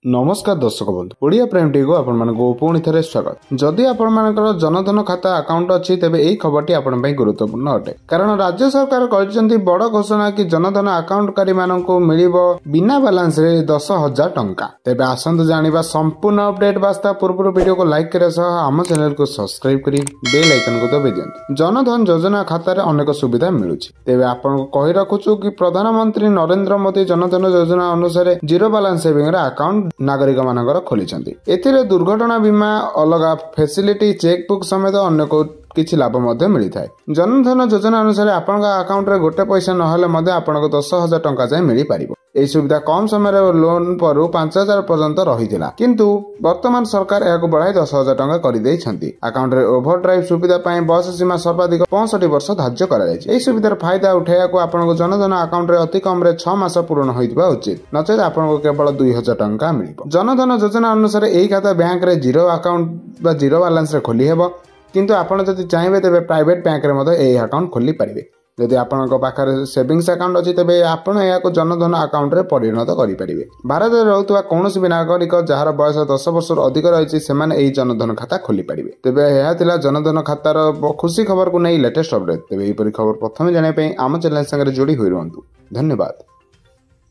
नमस्कार दर्शक बंधु ओडिया प्राइम टी को पुणी थे स्वागत जदि आपंकर जनधन खाता अकाउंट अच्छी तेबे यही खबरटी आपण गुरुत्वपूर्ण अटे कारण राज्य सरकार कर बड़ घोषणा कि जनधन अकाउंटकारी मानक मिल बिना बालांस रे 10,000 टंका। तेबे आसंतु जानिबा संपूर्ण अपडेट वास्ता पूर्व वीडियो को लाइक करे सह आम चैनल को सब्सक्राइब करी बेल आइकन को दबाई दियंतु। जनधन योजना खाता रे अनेक सुविधा मिलुछि। तेबे आपण कहि रखुछु कि प्रधानमंत्री नरेंद्र मोदी जनधन योजना अनुसार जीरो बैलेंस सेविंग रे अकाउंट नागरिक मानकर खोलिछंती। एथिरे दुर्घटना बीमा अलगा फैसिलिटी चेकबुक समेत अन्य किछि लाभ मध्य मिलिथाय। जनधन योजना अनुसार आपन अकाउंट रे गोटे पैसा नहले मध्य आपनको 10,000 टंका जाय मिली पारिबो। एही सुविधा कम समय रे लोन पर 5,000 पर्यंत रहिथिला किंतु वर्तमान सरकार एहाको बढ़ाई 10,000 टंका करि दैछंती। अकाउंट रे ओवरड्राइव सुविधा पई बयस सीमा सर्वाधिक 65 वर्ष धार्य करा जायछि। एही सुविधार फायदा उठाइयाको आपनको जनधन अकाउंट रे अति कम रे 6 मास पूर्ण होइतबा उचित नचेत आपनको केवल 2,000 टंका मिलिबो। जनधन योजना अनुसार एही खाता बैंक रे जीरो अकाउंट बा जीरो बैलेंस रे खोली हेबो किंतु आपण जदि चाहिबे तेबे प्राइवेट बैंक रे मधे एही अकाउंट खोली परिबे। यदि आपनक पाखरे सेविंग्स अकाउंट अछि तेबे आपण एहाको जनधन अकाउंट रे परिणत करि परिबे। भारत रे रहउतबा कोनोसी भी नागरिक जहार बयस 10 वर्ष अधिक रहिछि सेमाने एही जनधन खाता खोली परिबे। तेबे एहा थिला जनधन खातार खुशी खबर को नै लेटेस्ट अपडेट। तेबे एही परि खबर प्रथमे जाने पई आम चैनल संगे जोडी होई रहंतु। धन्यवाद।